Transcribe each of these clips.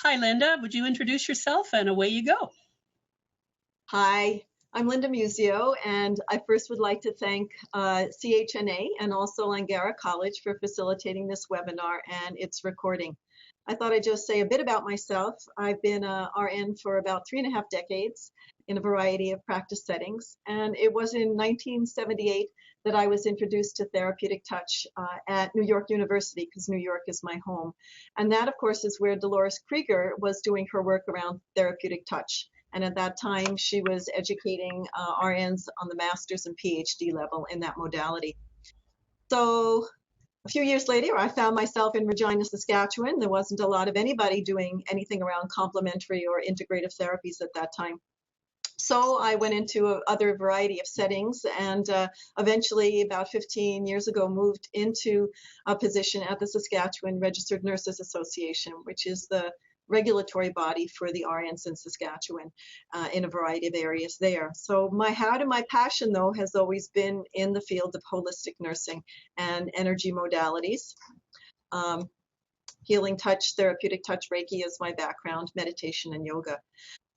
Hi, Linda. Would you introduce yourself and away you go? Hi, I'm Linda Muzio, and I first would like to thank CHNA and also Langara College for facilitating this webinar and its recording. I thought I'd just say a bit about myself. I've been a RN for about 3.5 decades in a variety of practice settings, and it was in 1978 that I was introduced to therapeutic touch at New York University, because New York is my home. And that, of course, is where Dolores Krieger was doing her work around therapeutic touch. And at that time, she was educating RNs on the master's and PhD level in that modality. So a few years later, I found myself in Regina, Saskatchewan. There wasn't a lot of anybody doing anything around complementary or integrative therapies at that time. So I went into other variety of settings and eventually about 15 years ago moved into a position at the Saskatchewan Registered Nurses Association, which is the regulatory body for the RNs in Saskatchewan in a variety of areas there. So my heart and my passion, though, has always been in the field of holistic nursing and energy modalities. Healing touch, therapeutic touch, Reiki is my background, meditation and yoga.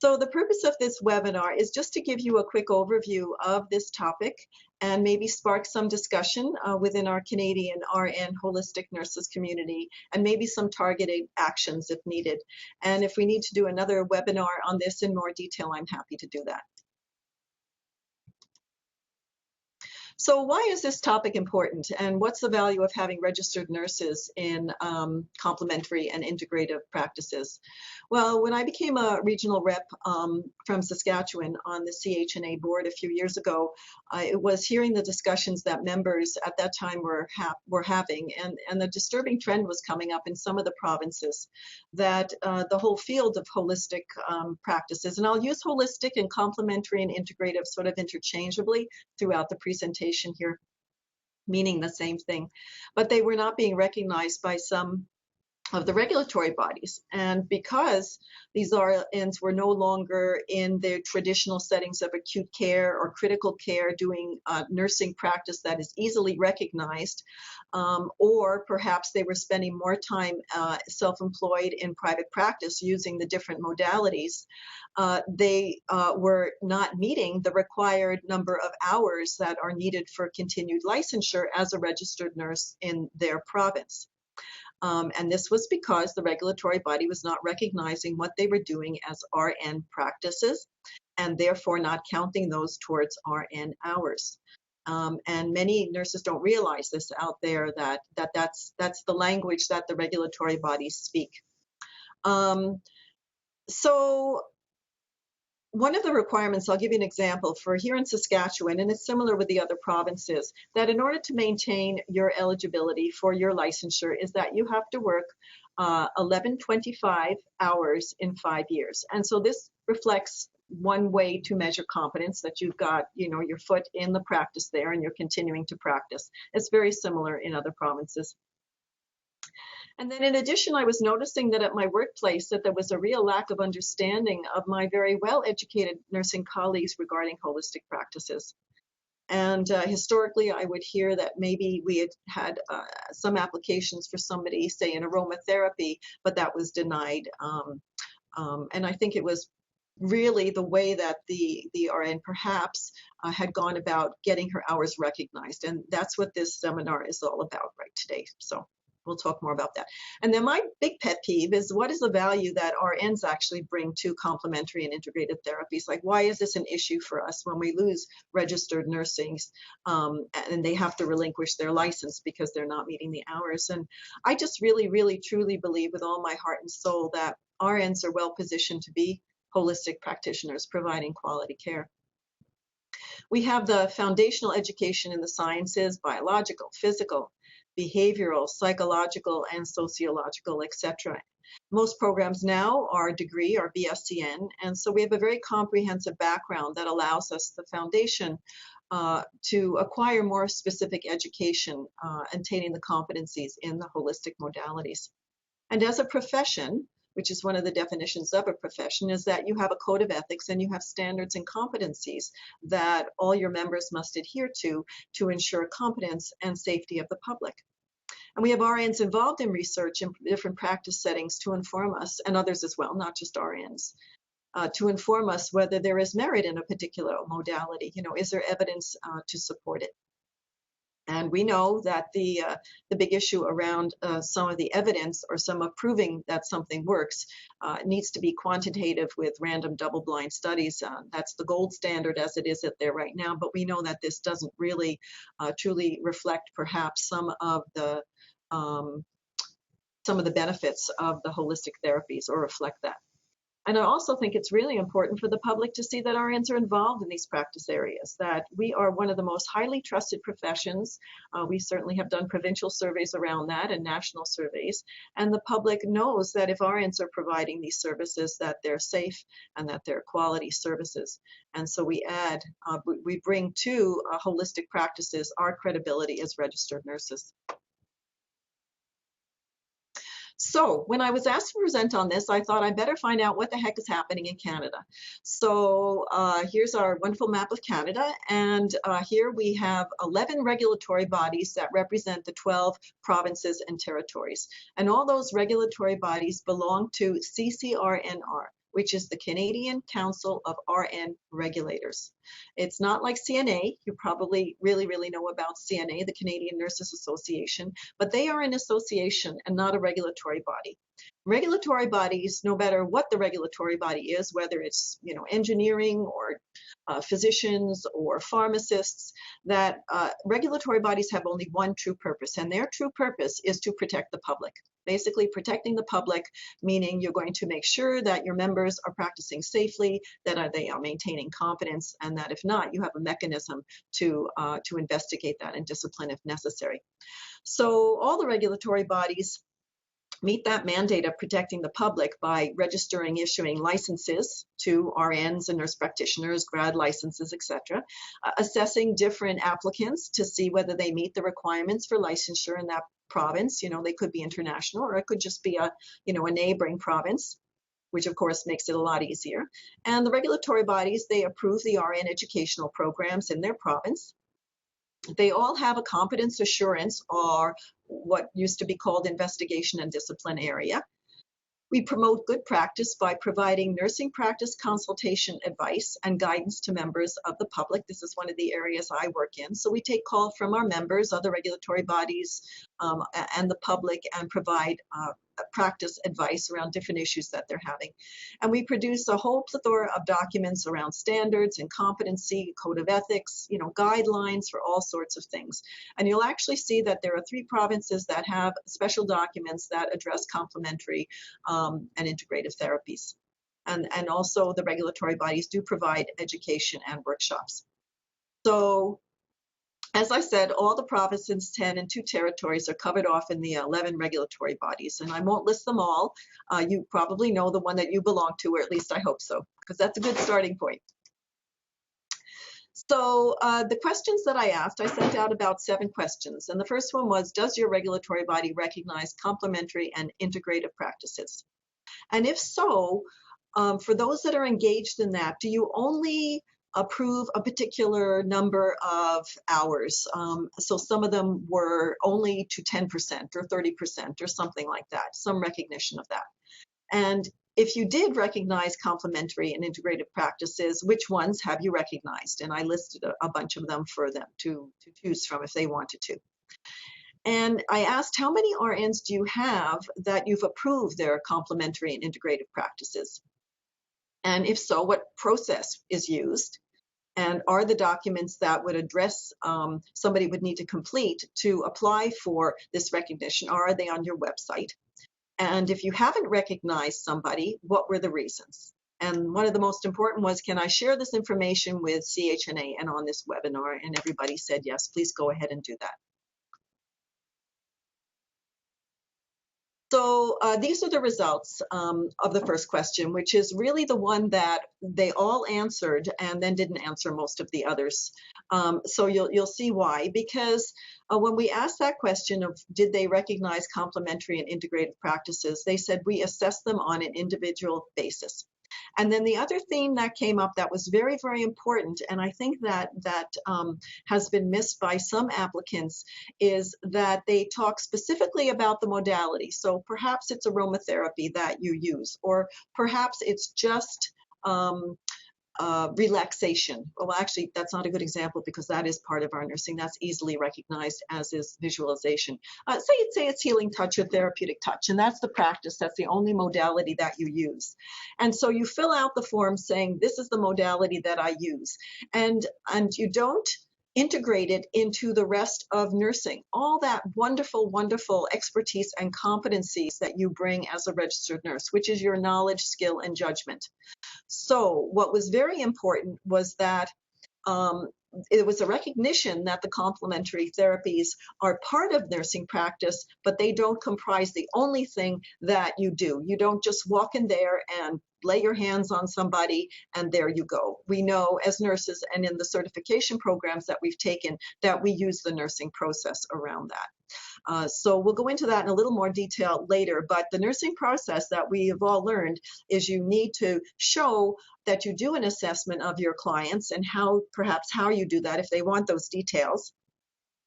So the purpose of this webinar is just to give you a quick overview of this topic and maybe spark some discussion within our Canadian RN holistic nurses community and maybe some targeted actions if needed. And if we need to do another webinar on this in more detail, I'm happy to do that. So why is this topic important, and what's the value of having registered nurses in complementary and integrative practices? Well, when I became a regional rep from Saskatchewan on the CHNA board a few years ago, it was hearing the discussions that members at that time were having, and the disturbing trend was coming up in some of the provinces that the whole field of holistic practices, and I'll use holistic and complementary and integrative sort of interchangeably throughout the presentation here, meaning the same thing, but they were not being recognized by some of the regulatory bodies. And because these RNs were no longer in their traditional settings of acute care or critical care doing nursing practice that is easily recognized, or perhaps they were spending more time self-employed in private practice using the different modalities, they were not meeting the required number of hours that are needed for continued licensure as a registered nurse in their province. And this was because the regulatory body was not recognizing what they were doing as RN practices and therefore not counting those towards RN hours. And many nurses don't realize this out there, that's the language that the regulatory bodies speak. So one of the requirements, I'll give you an example for here in Saskatchewan, and it's similar with the other provinces, that in order to maintain your eligibility for your licensure is that you have to work 1125 hours in 5 years. And so this reflects one way to measure competence, that you've got, your foot in the practice there and you're continuing to practice. It's very similar in other provinces. And then in addition, I was noticing that at my workplace that there was a real lack of understanding of my very well-educated nursing colleagues regarding holistic practices. And historically, I would hear that maybe we had some applications for somebody, say, in aromatherapy, but that was denied. And I think it was really the way that the RN perhaps had gone about getting her hours recognized. And that's what this seminar is all about right today. So we'll talk more about that. And then my big pet peeve is, what is the value that RNs actually bring to complementary and integrated therapies? Like, why is this an issue for us when we lose registered nursings and they have to relinquish their license because they're not meeting the hours? And I just really, really, truly believe with all my heart and soul that RNs are well positioned to be holistic practitioners providing quality care. We have the foundational education in the sciences, biological, physical, behavioral, psychological, and sociological, etc. Most programs now are a degree or BSCN, and so we have a very comprehensive background that allows us the foundation to acquire more specific education, attaining the competencies in the holistic modalities. And as a profession, which is one of the definitions of a profession, is that you have a code of ethics and you have standards and competencies that all your members must adhere to ensure competence and safety of the public. And we have RNs involved in research in different practice settings to inform us, and others as well, not just RNs, to inform us whether there is merit in a particular modality. Is there evidence to support it? And we know that the big issue around some of the evidence or some of proving that something works needs to be quantitative with random double-blind studies. That's the gold standard as it is out there right now. But we know that this doesn't really truly reflect perhaps some of the benefits of the holistic therapies, or reflect that. And I also think it's really important for the public to see that RNs are involved in these practice areas, that we are one of the most highly trusted professions. We certainly have done provincial surveys around that and national surveys. And the public knows that if RNs are providing these services, that they're safe and that they're quality services. And so we bring to holistic practices our credibility as registered nurses. So when I was asked to present on this, I thought I'd better find out what the heck is happening in Canada. So here's our wonderful map of Canada. And here we have 11 regulatory bodies that represent the 12 provinces and territories. And all those regulatory bodies belong to CCRNR, which is the Canadian Council of RN Regulators. It's not like CNA. You probably really know about CNA, the Canadian Nurses Association, but they are an association and not a regulatory body. Regulatory bodies, no matter what the regulatory body is, whether it's engineering or physicians or pharmacists, that regulatory bodies have only one true purpose, and their true purpose is to protect the public. Basically, protecting the public, meaning you're going to make sure that your members are practicing safely, that they are maintaining competence, and that if not, you have a mechanism to investigate that and discipline if necessary. So all the regulatory bodies meet that mandate of protecting the public by registering, issuing licenses to RNs and nurse practitioners, grad licenses, etc., assessing different applicants to see whether they meet the requirements for licensure in that province. They could be international, or it could just be a neighboring province, which of course makes it a lot easier. And the regulatory bodies, they approve the RN educational programs in their province. They all have a competence assurance, or what used to be called investigation and discipline area. We promote good practice by providing nursing practice consultation advice and guidance to members of the public. This is one of the areas I work in. So we take call from our members, other regulatory bodies, and the public, and provide practice advice around different issues that they're having. And we produce a whole plethora of documents around standards and competency, code of ethics, guidelines for all sorts of things. And you'll actually see that there are 3 provinces that have special documents that address complementary and integrative therapies. And also the regulatory bodies do provide education and workshops. So as I said, all the provinces, 10 and 2 territories, are covered off in the 11 regulatory bodies. And I won't list them all. You probably know the one that you belong to, or at least I hope so, because that's a good starting point. So the questions that I asked, I sent out about 7 questions. And the first one was, does your regulatory body recognize complementary and integrative practices? And if so, for those that are engaged in that, do you only approve a particular number of hours? So some of them were only to 10% or 30% or something like that, some recognition of that. And if you did recognize complementary and integrative practices, which ones have you recognized? And I listed a bunch of them for them to choose from if they wanted to. And I asked, how many RNs do you have that you've approved their complementary and integrative practices? And if so, what process is used? And are the documents that would address somebody would need to complete to apply for this recognition, are they on your website? And if you haven't recognized somebody, what were the reasons? And one of the most important was, can I share this information with CHNA and on this webinar? And everybody said, yes, please go ahead and do that. So these are the results of the first question, which is really the one that they all answered and then didn't answer most of the others. So you'll see why, because when we asked that question of did they recognize complementary and integrative practices, they said we assess them on an individual basis. And then the other theme that came up that was very, very important, and I think that has been missed by some applicants, is that they talk specifically about the modality. So perhaps it's aromatherapy that you use, or perhaps it's just relaxation. Well, actually, that's not a good example because that is part of our nursing. That's easily recognized, as is visualization. Say it's healing touch or therapeutic touch, and that's the practice. That's the only modality that you use. And so you fill out the form saying, this is the modality that I use. And you don't integrate it into the rest of nursing. All that wonderful, wonderful expertise and competencies that you bring as a registered nurse, which is your knowledge, skill, and judgment. So what was very important was that it was a recognition that the complementary therapies are part of nursing practice, but they don't comprise the only thing that you do. You don't just walk in there and lay your hands on somebody and there you go. We know as nurses and in the certification programs that we've taken that we use the nursing process around that. So we'll go into that in a little more detail later, but the nursing process that we have all learned is you need to show that you do an assessment of your clients and perhaps how you do that if they want those details.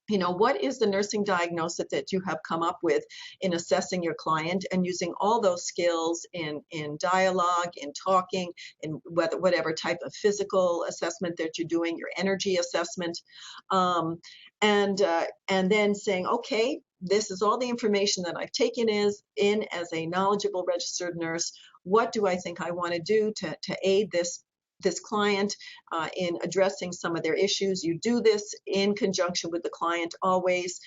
You know, what is the nursing diagnosis that you have come up with in assessing your client and using all those skills in dialogue, in talking, in whatever type of physical assessment that you're doing, your energy assessment, and then saying, okay, this is all the information that I've taken in as a knowledgeable registered nurse. What do I think I want to do to aid this client in addressing some of their issues? You do this in conjunction with the client always.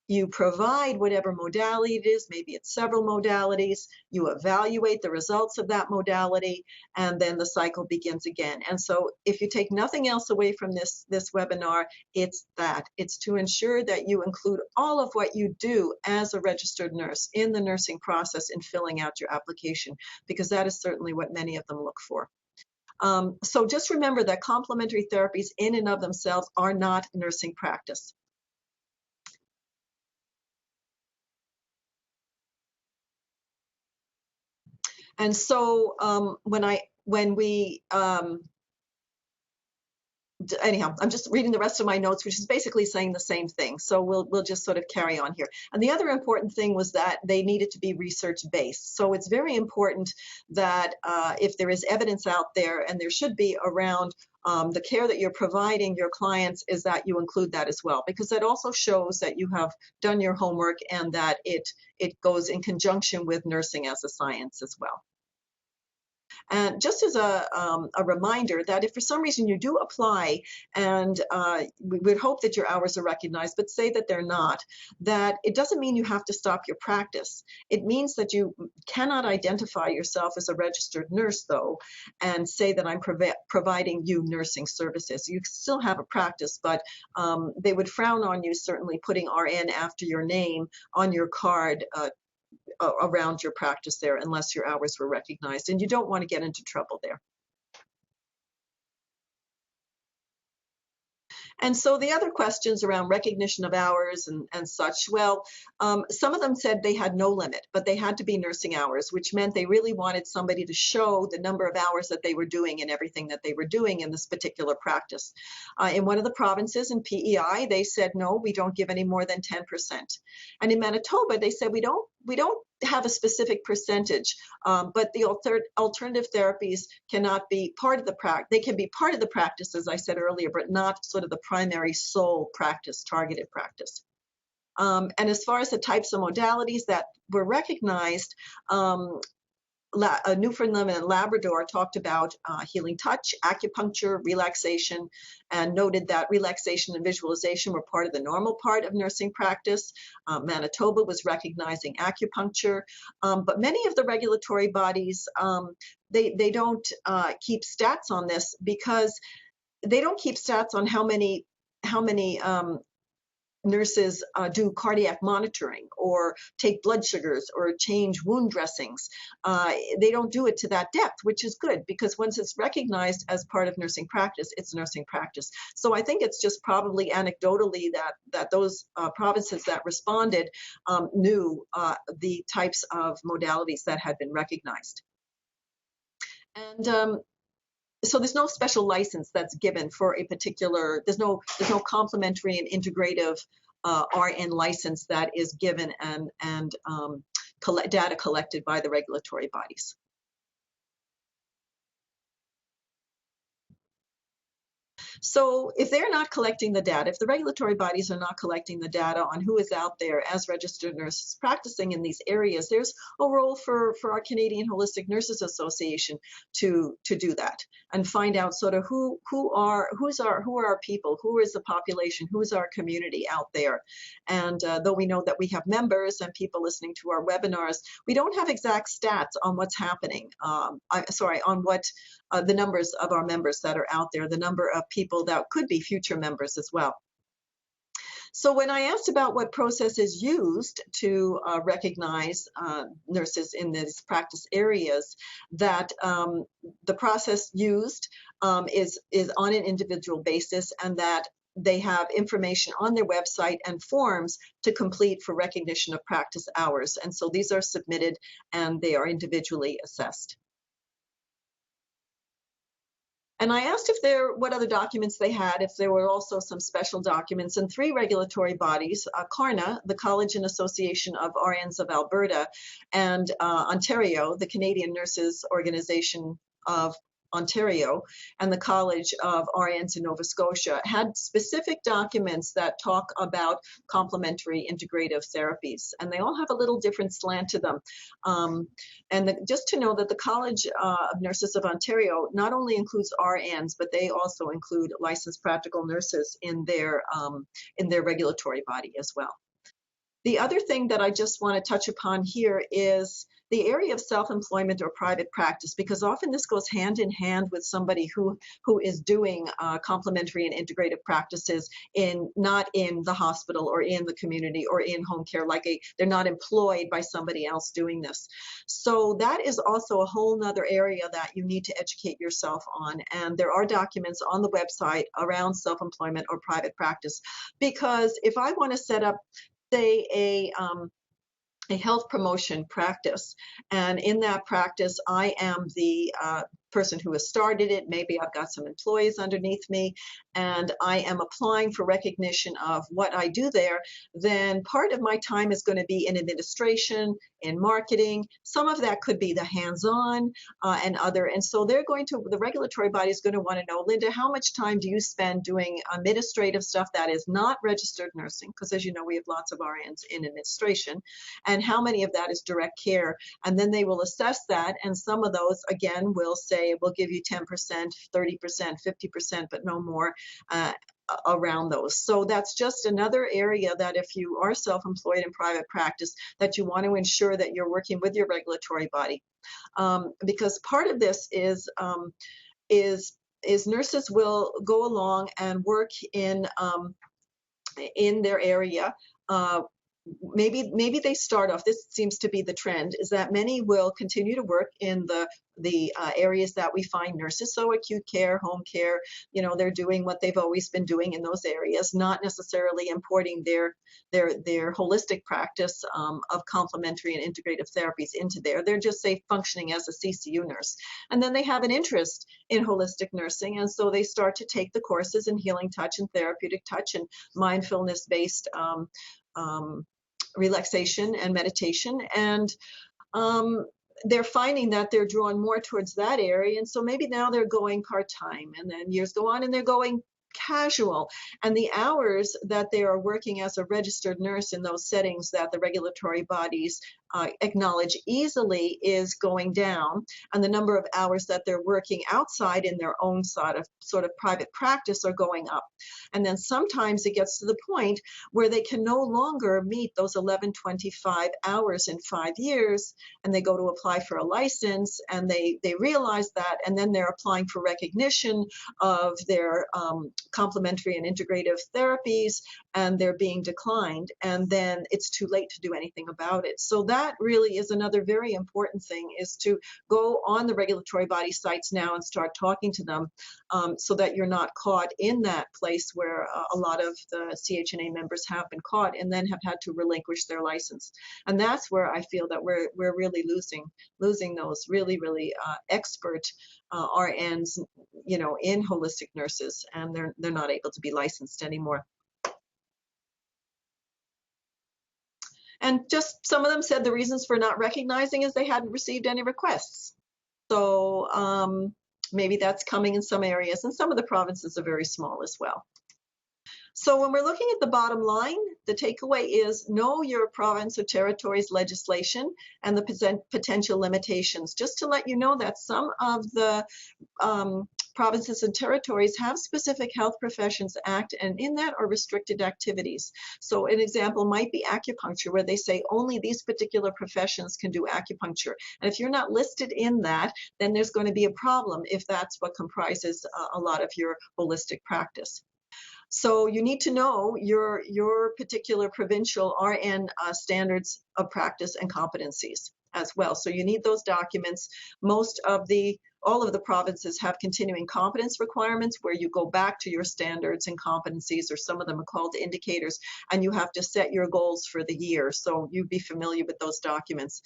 You provide whatever modality it is, maybe it's several modalities, you evaluate the results of that modality, and then the cycle begins again. And so if you take nothing else away from this webinar, it's that. It's to ensure that you include all of what you do as a registered nurse in the nursing process in filling out your application, because that is certainly what many of them look for. So just remember that complementary therapies in and of themselves are not nursing practice. And so anyhow, I'm just reading the rest of my notes, which is basically saying the same thing. So we'll just sort of carry on here. And the other important thing was that they needed to be research-based. So it's very important that if there is evidence out there, and there should be around the care that you're providing your clients, is that you include that as well, because that also shows that you have done your homework and that it goes in conjunction with nursing as a science as well. And just as a reminder that if for some reason you do apply and we would hope that your hours are recognized, but say that they're not, that it doesn't mean you have to stop your practice. It means that you cannot identify yourself as a registered nurse, though, and say that I'm providing you nursing services. You still have a practice, but they would frown on you certainly putting RN after your name on your card around your practice there, unless your hours were recognized, and you don't want to get into trouble there. And so the other questions around recognition of hours and such, well, some of them said they had no limit, but they had to be nursing hours, which meant they really wanted somebody to show the number of hours that they were doing and everything that they were doing in this particular practice. In one of the provinces in PEI, they said, no, we don't give any more than 10%. And in Manitoba, they said, we don't have a specific percentage, but the alternative therapies cannot be part of the practice. They can be part of the practice, as I said earlier, but not sort of the primary sole practice, targeted practice. And as far as the types of modalities that were recognized, Newfoundland and Labrador talked about healing touch, acupuncture, relaxation, and noted that relaxation and visualization were part of the normal part of nursing practice. Manitoba was recognizing acupuncture, but many of the regulatory bodies, they don't keep stats on this, because they don't keep stats on how many nurses do cardiac monitoring or take blood sugars or change wound dressings. They don't do it to that depth, which is good, because once it's recognized as part of nursing practice, it's nursing practice. So I think it's just probably anecdotally that those provinces that responded knew the types of modalities that had been recognized. And so there's no special license that's given for a particular, there's no complementary and integrative RN license that is given and data collected by the regulatory bodies. So if they're not collecting the data, if the regulatory bodies are not collecting the data on who is out there as registered nurses practicing in these areas, there's a role for our Canadian Holistic Nurses Association to do that and find out sort of who are our people, who is the population, who is our community out there. And though we know that we have members and people listening to our webinars, we don't have exact stats on what's happening. On what the numbers of our members that are out there, the number of people that could be future members as well. So when I asked about what process is used to recognize nurses in these practice areas, that the process used is on an individual basis, and that they have information on their website and forms to complete for recognition of practice hours. And so these are submitted and they are individually assessed. And I asked what other documents they had, if there were also some special documents, and 3 regulatory bodies, CARNA, the College and Association of RNs of Alberta, and Ontario, the Canadian Nurses Organization of Ontario, and the College of RNs in Nova Scotia, had specific documents that talk about complementary integrative therapies, and they all have a little different slant to them. Just to know that the College of Nurses of Ontario not only includes RNs, but they also include licensed practical nurses in their regulatory body as well. The other thing that I just want to touch upon here is the area of self-employment or private practice, because often this goes hand in hand with somebody who is doing complementary and integrative practices not in the hospital or in the community or in home care, they're not employed by somebody else doing this. So that is also a whole nother area that you need to educate yourself on. And there are documents on the website around self-employment or private practice, because if I want to set up, say, a health promotion practice, and in that practice I am the person who has started it. Maybe I've got some employees underneath me and I am applying for recognition of what I do there, then part of my time is going to be in administration, in marketing. Some of that could be the hands-on and so the regulatory body is going to want to know, Linda, how much time do you spend doing administrative stuff that is not registered nursing? Because as you know, we have lots of RNs in administration, and how many of that is direct care? And then they will assess that, and some of those again will say, we'll give you 10%, 30%, 50%, but no more around those. So that's just another area that if you are self-employed in private practice, that you want to ensure that you're working with your regulatory body. Because part of this is nurses will go along and work in their area. Maybe they start off, this seems to be the trend, is that many will continue to work in the areas that we find nurses, so acute care, home care, they're doing what they've always been doing in those areas, not necessarily importing their holistic practice of complementary and integrative therapies into there. They're just, say, functioning as a CCU nurse. And then they have an interest in holistic nursing, and so they start to take the courses in healing touch and therapeutic touch and mindfulness-based relaxation and meditation, and they're finding that they're drawn more towards that area, and so maybe now they're going part-time, and then years go on and they're going casual, and the hours that they are working as a registered nurse in those settings that the regulatory bodies acknowledge easily is going down, and the number of hours that they're working outside in their own sort of private practice are going up. And then sometimes it gets to the point where they can no longer meet those 1125 hours in 5 years, and they go to apply for a license, and they realize that, and then they're applying for recognition of their complementary and integrative therapies, and they're being declined, and then it's too late to do anything about it. So that really is another very important thing, is to go on the regulatory body sites now and start talking to them, so that you're not caught in that place where a lot of the CHNA members have been caught and then have had to relinquish their license. And that's where I feel that we're really losing those really expert RNs, in holistic nurses, and they're not able to be licensed anymore. And just some of them said the reasons for not recognizing is they hadn't received any requests. So maybe that's coming in some areas, and some of the provinces are very small as well. So when we're looking at the bottom line, the takeaway is know your province or territory's legislation and the potential limitations. Just to let you know that some of the provinces and territories have specific Health Professions Act, and in that are restricted activities. So an example might be acupuncture, where they say only these particular professions can do acupuncture. And if you're not listed in that, then there's going to be a problem if that's what comprises a lot of your holistic practice. So you need to know your particular provincial RN standards of practice and competencies as well. So you need those documents. All of the provinces have continuing competence requirements, where you go back to your standards and competencies, or some of them are called indicators, and you have to set your goals for the year. So you'd be familiar with those documents.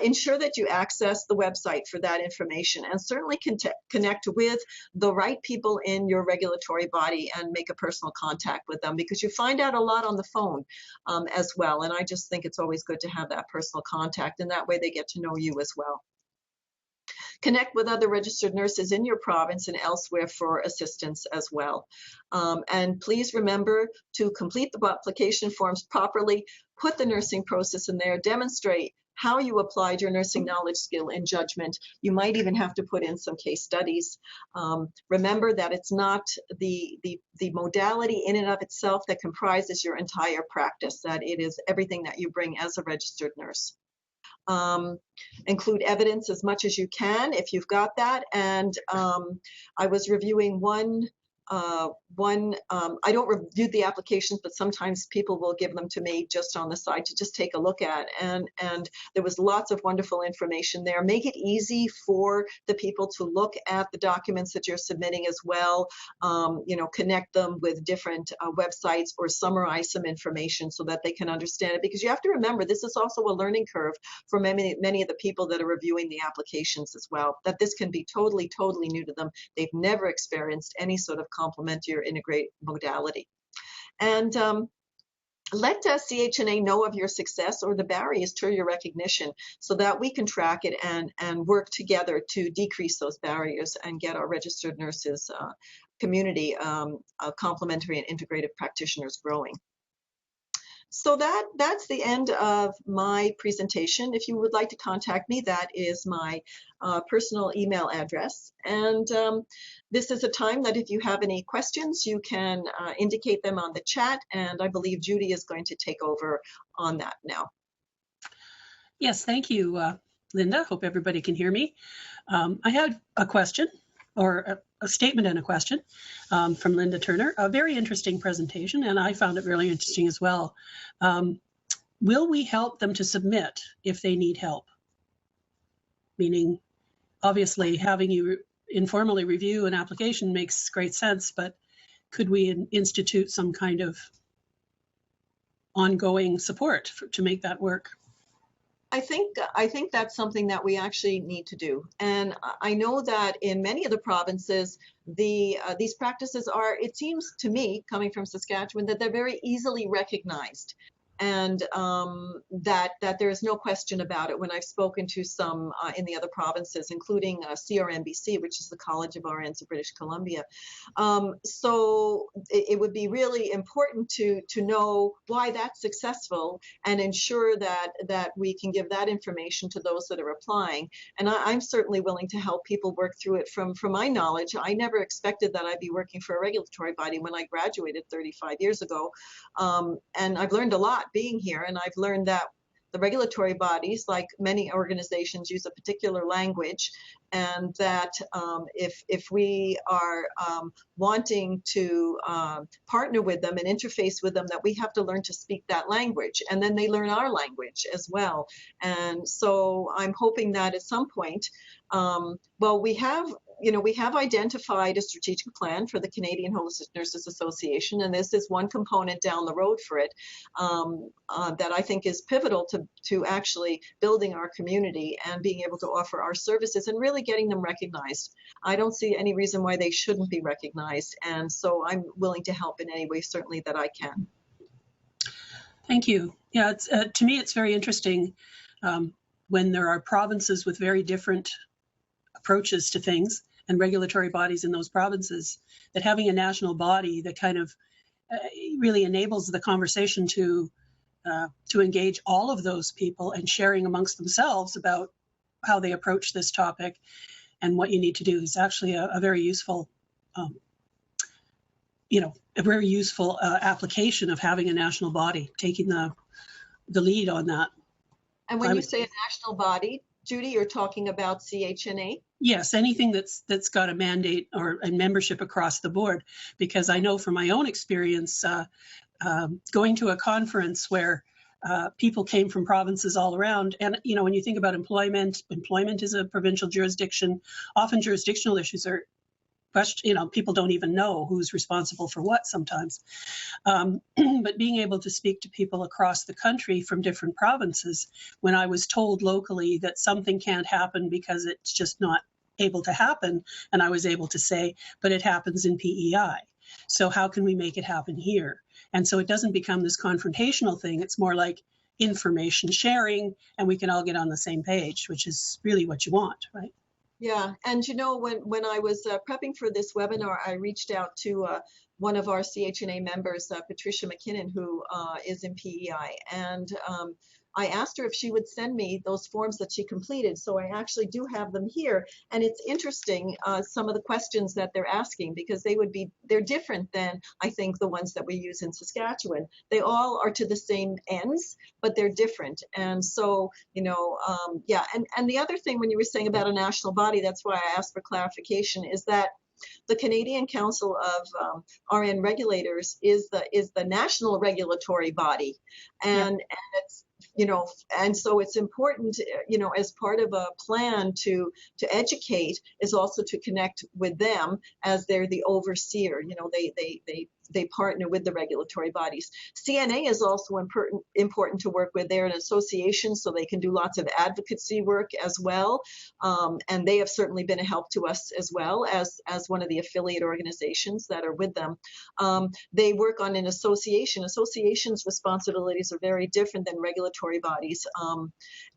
Ensure that you access the website for that information, and certainly connect with the right people in your regulatory body and make a personal contact with them, because you find out a lot on the phone as well. And I just think it's always good to have that personal contact, and that way they get to know you as well. Connect with other registered nurses in your province and elsewhere for assistance as well. And please remember to complete the application forms properly, put the nursing process in there, demonstrate how you applied your nursing knowledge, skill, and judgment. You might even have to put in some case studies. Remember that it's not the modality in and of itself that comprises your entire practice, that it is everything that you bring as a registered nurse. Include evidence as much as you can if you've got that. And I was reviewing I don't review the applications, but sometimes people will give them to me just on the side to just take a look at. And there was lots of wonderful information there. Make it easy for the people to look at the documents that you're submitting as well. Connect them with different websites, or summarize some information so that they can understand it. Because you have to remember, this is also a learning curve for many of the people that are reviewing the applications as well, that this can be totally new to them. They've never experienced any sort of complementary or integrate modality. And let CHNA know of your success or the barriers to your recognition, so that we can track it and work together to decrease those barriers and get our registered nurses community of complementary and integrative practitioners growing. So that's the end of my presentation. If you would like to contact me, that is my personal email address. And this is a time that if you have any questions, you can indicate them on the chat. And I believe Judy is going to take over on that now. Yes, thank you, Linda. Hope everybody can hear me. I had a question, or a statement and a question from Linda Turner. A very interesting presentation, and I found it really interesting as well. Will we help them to submit if they need help? Meaning, obviously, having you informally review an application makes great sense, but could we institute some kind of ongoing support to make that work? I think that's something that we actually need to do. And I know that in many of the provinces, these practices are, it seems to me, coming from Saskatchewan, that they're very easily recognized. And that there is no question about it when I've spoken to some in the other provinces, including CRNBC, which is the College of RNs of British Columbia. So it would be really important to know why that's successful, and ensure that we can give that information to those that are applying. And I'm certainly willing to help people work through it. From my knowledge, I never expected that I'd be working for a regulatory body when I graduated 35 years ago. And I've learned a lot being here, and I've learned that the regulatory bodies, like many organizations, use a particular language, and that if we are wanting to partner with them and interface with them, that we have to learn to speak that language, and then they learn our language as well. And so I'm hoping that at some point, well, we have identified a strategic plan for the Canadian Holistic Nurses Association, and this is one component down the road for it that I think is pivotal to actually building our community and being able to offer our services and really getting them recognized. I don't see any reason why they shouldn't be recognized, and so I'm willing to help in any way, certainly, that I can. Thank you. Yeah, it's, to me, it's very interesting when there are provinces with very different approaches to things and regulatory bodies in those provinces, that having a national body that kind of really enables the conversation to engage all of those people and sharing amongst themselves about how they approach this topic and what you need to do is actually a very useful, application of having a national body taking the lead on that. And when you say a national body, Judy, you're talking about CHNA? Yes, anything that's got a mandate or a membership across the board, because I know from my own experience going to a conference where people came from provinces all around, and when you think about employment is a provincial jurisdiction. Often jurisdictional issues are questioned. People don't even know who's responsible for what sometimes. But being able to speak to people across the country from different provinces, when I was told locally that something can't happen because it's just not able to happen, and I was able to say, but it happens in PEI. So how can we make it happen here? And so it doesn't become this confrontational thing. It's more like information sharing, and we can all get on the same page, which is really what you want, right? Yeah, and when I was prepping for this webinar, I reached out to one of our CHNA members, Patricia McKinnon, who is in PEI, and I asked her if she would send me those forms that she completed. So I actually do have them here, and it's interesting some of the questions that they're asking, because they're different than I think the ones that we use in Saskatchewan. They all are to the same ends, but they're different. And so yeah. And the other thing, when you were saying about a national body, that's why I asked for clarification, is that the Canadian Council of RN Regulators is the national regulatory body, and it's and so it's important, as part of a plan to educate, is also to connect with them as they're the overseer. They partner with the regulatory bodies. CNA is also important to work with. They're an association, so they can do lots of advocacy work as well. And they have certainly been a help to us as well as one of the affiliate organizations that are with them. They work on an association. Associations' responsibilities are very different than regulatory bodies.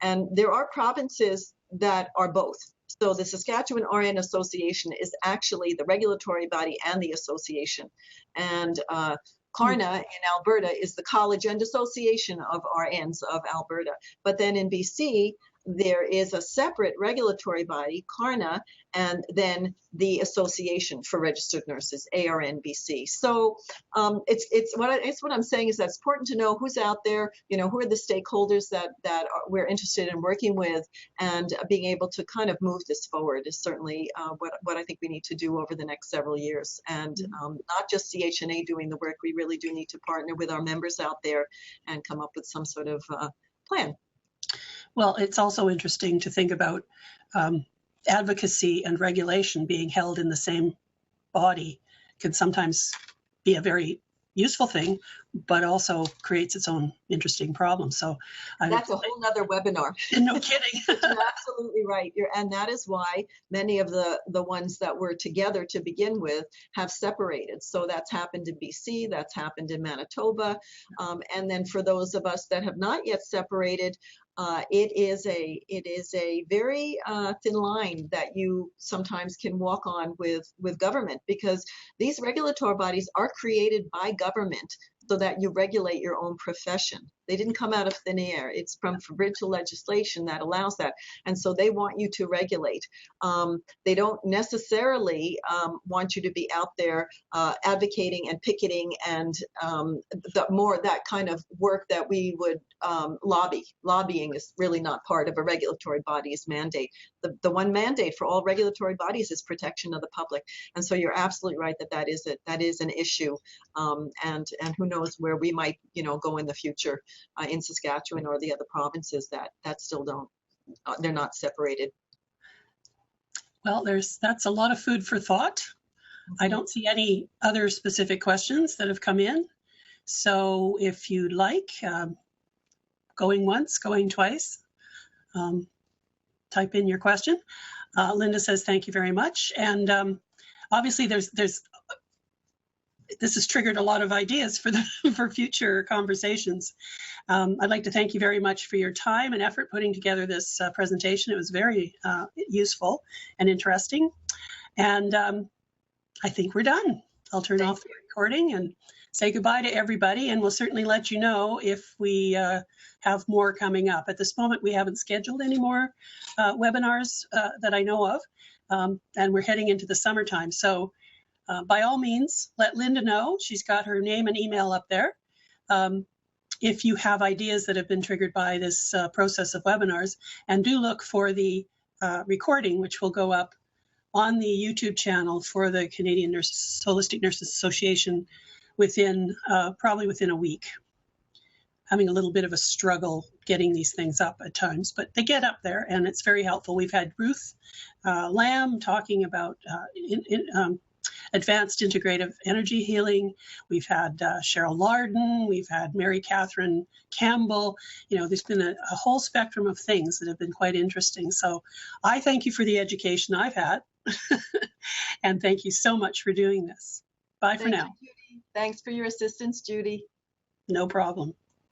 And there are provinces that are both. So the Saskatchewan RN Association is actually the regulatory body and the association. And CARNA in Alberta is the College and Association of RNs of Alberta. But then in BC, there is a separate regulatory body, CARNA, and then the Association for Registered Nurses, ARNBC. So it's what I'm saying is that it's important to know who's out there, who are the stakeholders that we're interested in working with, and being able to kind of move this forward is certainly what I think we need to do over the next several years. And not just CHNA doing the work, we really do need to partner with our members out there and come up with some sort of plan. Well, it's also interesting to think about advocacy and regulation being held in the same body can sometimes be a very useful thing, but also creates its own interesting problems. So that's a whole nother webinar. No kidding. You're absolutely right. And that is why many of the ones that were together to begin with have separated. So that's happened in BC, that's happened in Manitoba. And then for those of us that have not yet separated, it is a very thin line that you sometimes can walk on with government, because these regulatory bodies are created by government. so that you regulate your own profession. They didn't come out of thin air. It's from provincial legislation that allows that. And so they want you to regulate. They don't necessarily want you to be out there advocating and picketing and that kind of work that we would lobby. Lobbying is really not part of a regulatory body's mandate. The one mandate for all regulatory bodies is protection of the public. And so you're absolutely right that is an issue. And who knows where we might, go in the future in Saskatchewan or the other provinces that still don't, they're not separated. Well, that's a lot of food for thought. I don't see any other specific questions that have come in. So if you'd like, going once, going twice, type in your question. Linda says, thank you very much. And obviously this has triggered a lot of ideas for future conversations. I'd like to thank you very much for your time and effort putting together this presentation. It was very useful and interesting. And I think we're done. I'll turn off the recording and say goodbye to everybody, and we'll certainly let you know if we have more coming up. At this moment, we haven't scheduled any more webinars that I know of, and we're heading into the summertime. So by all means, let Linda know. She's got her name and email up there. If you have ideas that have been triggered by this process of webinars, and do look for the recording, which will go up on the YouTube channel for the Canadian Holistic Nurses Association probably within a week. Having a little bit of a struggle getting these things up at times, but they get up there and it's very helpful. We've had Ruth Lamb talking about advanced integrative energy healing. We've had Cheryl Larden. We've had Mary Catherine Campbell. There's been a whole spectrum of things that have been quite interesting. So I thank you for the education I've had. And thank you so much for doing this. Bye for now. Thanks for your assistance, Judy. No problem.